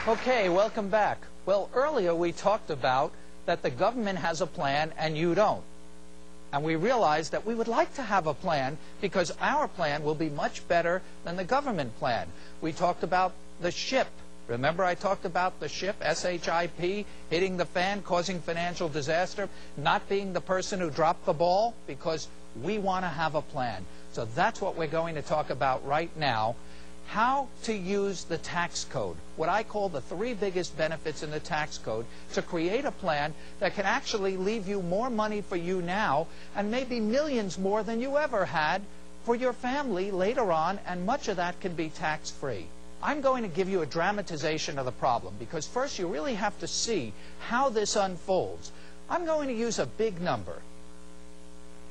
Okay, welcome back. Well, earlier we talked about that the government has a plan and you don't. And we realized that we would like to have a plan because our plan will be much better than the government plan. We talked about the ship. Remember I talked about the ship, S-H-I-P, hitting the fan, causing financial disaster, not being the person who dropped the ball, because we want to have a plan. So that's what we're going to talk about right now. How to use the tax code, what I call the 3 biggest benefits in the tax code, to create a plan that can actually leave you more money for you now and maybe millions more than you ever had for your family later on, and much of that can be tax-free. I'm going to give you a dramatization of the problem because first you really have to see how this unfolds. I'm going to use a big number.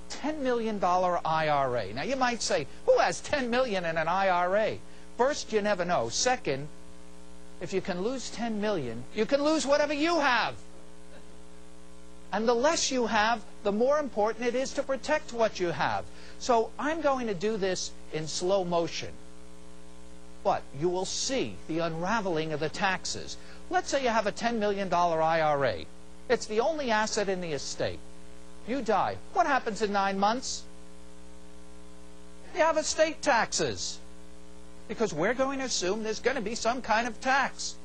$10 million IRA. Now you might say, who has $10 million in an IRA? First, you never know. Second, if you can lose $10 million, you can lose whatever you have. And the less you have, the more important it is to protect what you have. So I'm going to do this in slow motion. But you will see the unraveling of the taxes. Let's say you have a $10 million IRA. It's the only asset in the estate. You die. What happens in 9 months? You have estate taxes. Because we're going to assume there's going to be some kind of tax.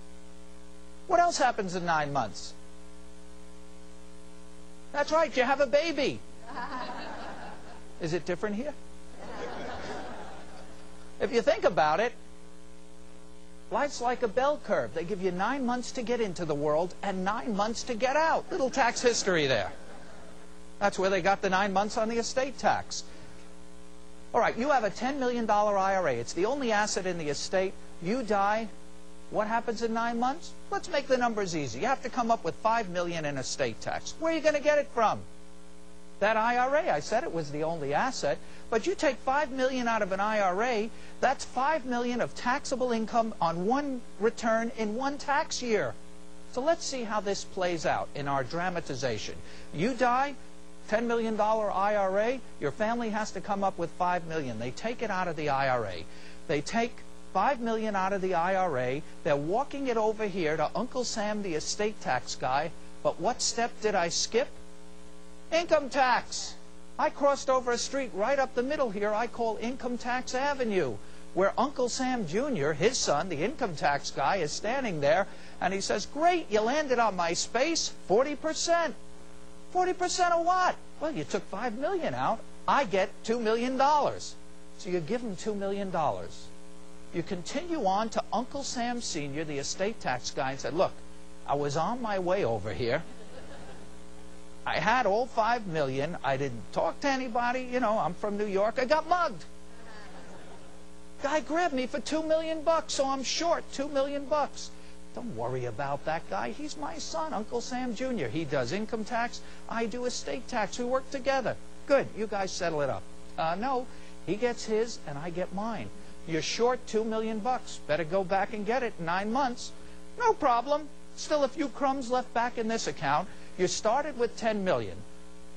What else happens in 9 months? That's right, you have a baby. Is it different here? If you think about it, life's like a bell curve. They give you 9 months to get into the world and 9 months to get out. Little tax history there. That's where they got the 9 months on the estate tax. All right, you have a $10 million IRA. It's the only asset in the estate. You die. What happens in 9 months? Let's make the numbers easy. You have to come up with $5 million in estate tax. Where are you going to get it from? That IRA. I said it was the only asset. But you take $5 million out of an IRA, that's $5 million of taxable income on one return in one tax year. So let's see how this plays out in our dramatization. You die. $10 million IRA, your family has to come up with $5 million. They take it out of the IRA. They take $5 million out of the IRA. They're walking it over here to Uncle Sam, the estate tax guy. But what step did I skip? Income tax. I crossed over a street right up the middle here I call Income Tax Avenue, where Uncle Sam Jr., his son, the income tax guy, is standing there, and he says, great, you landed on my space, 40%. 40% of what? Well, you took $5 million out. I get $2 million. So you give him $2 million. You continue on to Uncle Sam Sr., the estate tax guy, and said, look, I was on my way over here. I had all $5 million. I didn't talk to anybody. You know, I'm from New York. I got mugged. Guy grabbed me for $2 million, so I'm short $2 million. Don't worry about that guy. He's my son, Uncle Sam Jr. He does income tax. I do estate tax. We work together. Good. You guys settle it up. No, he gets his and I get mine. You're short $2 million. Better go back and get it in 9 months. No problem. Still a few crumbs left back in this account. You started with $10 million.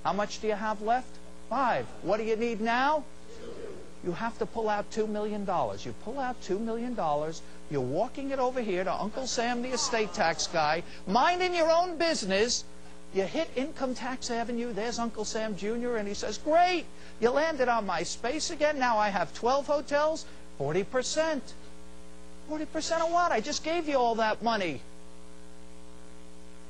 How much do you have left? 5. What do you need now? 2. You have to pull out $2 million. You pull out $2 million. You're walking it over here to Uncle Sam, the estate tax guy, minding your own business. You hit Income Tax Avenue. There's Uncle Sam Jr., and he says, great, you landed on my space again. Now I have 12 hotels, 40%. 40% of what? I just gave you all that money.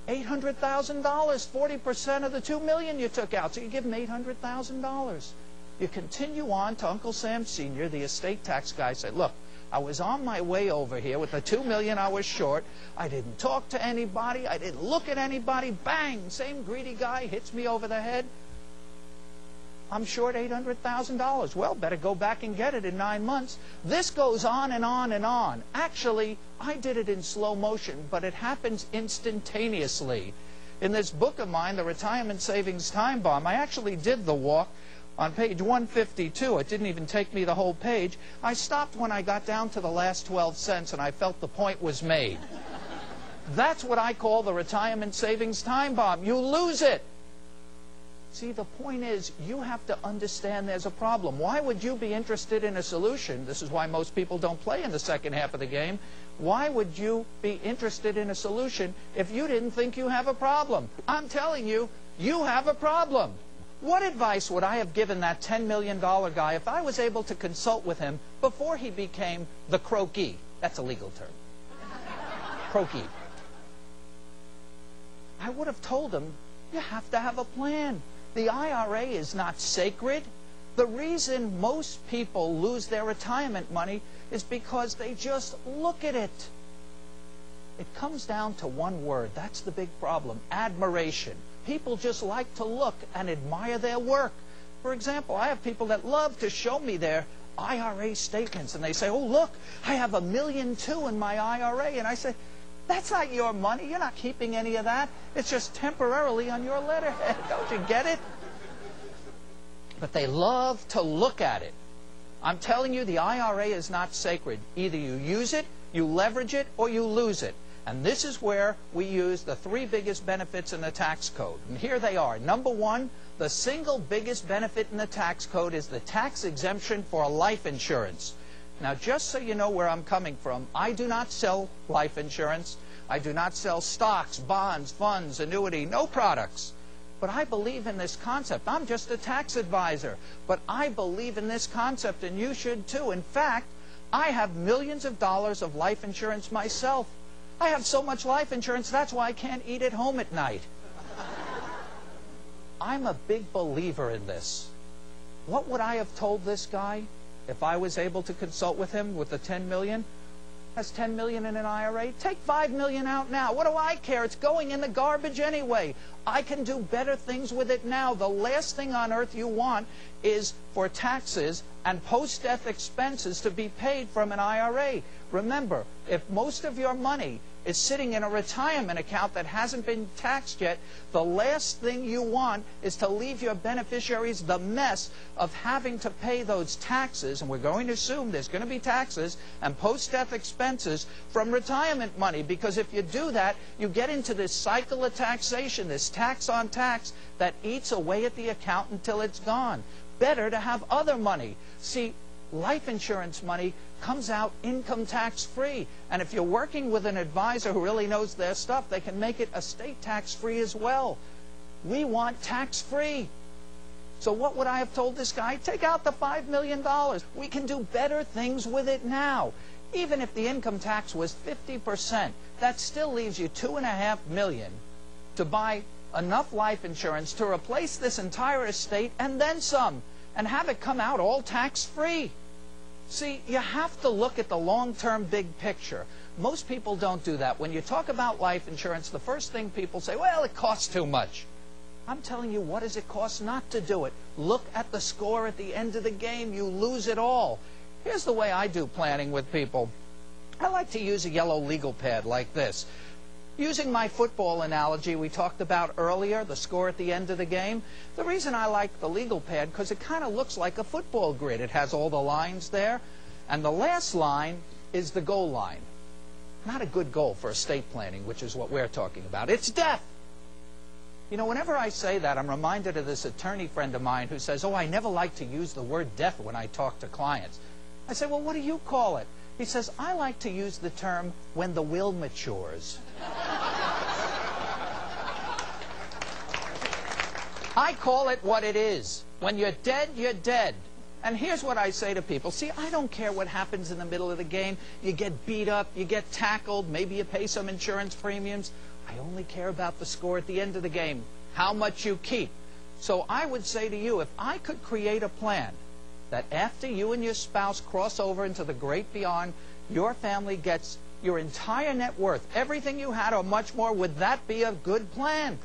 $800,000, 40% of the $2 million you took out. So you give him $800,000. You continue on to Uncle Sam Sr., the estate tax guy, say, look, I was on my way over here with the $2 million I was short. I didn't talk to anybody. I didn't look at anybody. Bang! Same greedy guy hits me over the head. I'm short $800,000. Well, better go back and get it in 9 months. This goes on and on and on. Actually, I did it in slow motion, but it happens instantaneously. In this book of mine, The Retirement Savings Time Bomb, I actually did the walk. On page 152, it didn't even take me the whole page. I stopped when I got down to the last 12 cents, and I felt the point was made. That's what I call the retirement savings time bomb. You lose it. See, the point is, you have to understand there's a problem. Why would you be interested in a solution? This is why most people don't play in the second half of the game. Why would you be interested in a solution if you didn't think you have a problem? I'm telling you, you have a problem. What advice would I have given that $10 million guy if I was able to consult with him before he became the croquis? That's a legal term. Croquis. I would have told him, you have to have a plan. The IRA is not sacred. The reason most people lose their retirement money is because they just look at it. It comes down to one word. That's the big problem. Admiration. People just like to look and admire their work. For example, I have people that love to show me their IRA statements, and they say, oh, look, I have $1.2 million in my IRA. And I say, that's not your money. You're not keeping any of that. It's just temporarily on your letterhead. Don't you get it? But they love to look at it. I'm telling you, the IRA is not sacred. Either you use it, you leverage it, or you lose it. And this is where we use the 3 biggest benefits in the tax code. And here they are. Number 1, the single biggest benefit in the tax code is the tax exemption for life insurance. Now, just so you know where I'm coming from, I do not sell life insurance. I do not sell stocks, bonds, funds, annuity, no products. But I believe in this concept. I'm just a tax advisor. But I believe in this concept, and you should too. In fact, I have millions of dollars of life insurance myself. I have so much life insurance, that's why I can't eat at home at night. I'm a big believer in this. What would I have told this guy if I was able to consult with him with the $10 million? Has $10 million in an IRA? Take $5 million out now. What do I care? It's going in the garbage anyway. I can do better things with it now. The last thing on earth you want is for taxes and post-death expenses to be paid from an IRA. Remember, if most of your money is sitting in a retirement account that hasn't been taxed yet, the last thing you want is to leave your beneficiaries the mess of having to pay those taxes, and we're going to assume there's going to be taxes and post-death expenses from retirement money, because if you do that, you get into this cycle of taxation, this tax on tax that eats away at the account until it's gone. Better to have other money. See, life insurance money comes out income tax free, and if you're working with an advisor who really knows their stuff, they can make it estate tax free as well. We want tax free. So what would I have told this guy? Take out the $5 million. We can do better things with it now. Even if the income tax was 50%, that still leaves you $2.5 million to buy enough life insurance to replace this entire estate and then some, and have it come out all tax free. See, you have to look at the long-term big picture. Most people don't do that. When you talk about life insurance, the first thing people say, well, it costs too much. I'm telling you, what does it cost not to do it? Look at the score at the end of the game. You lose it all. Here's the way I do planning with people. I like to use a yellow legal pad like this. Using my football analogy we talked about earlier, the score at the end of the game, the reason I like the legal pad, because it kind of looks like a football grid. It has all the lines there, and the last line is the goal line. Not a good goal for estate planning, which is what we're talking about. It's death. You know, whenever I say that, I'm reminded of this attorney friend of mine who says, oh, I never like to use the word death when I talk to clients. I say, well, what do you call it? He says, I like to use the term when the will matures. I call it what it is. When you're dead, you're dead. And here's what I say to people. See, I don't care what happens in the middle of the game. You get beat up, you get tackled, maybe you pay some insurance premiums. I only care about the score at the end of the game, how much you keep. So I would say to you, if I could create a plan that after you and your spouse cross over into the great beyond, your family gets your entire net worth, everything you had or much more, would that be a good plan?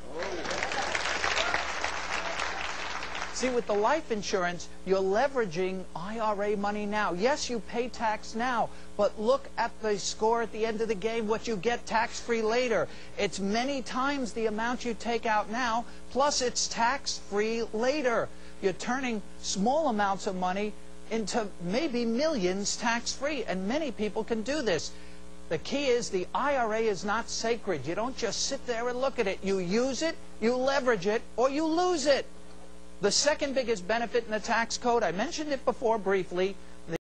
See, with the life insurance, you're leveraging IRA money now. Yes, you pay tax now, but look at the score at the end of the game, what you get tax-free later. It's many times the amount you take out now, plus it's tax-free later. You're turning small amounts of money into maybe millions tax-free, and many people can do this. The key is the IRA is not sacred. You don't just sit there and look at it. You use it, you leverage it, or you lose it. The second biggest benefit in the tax code, I mentioned it before briefly,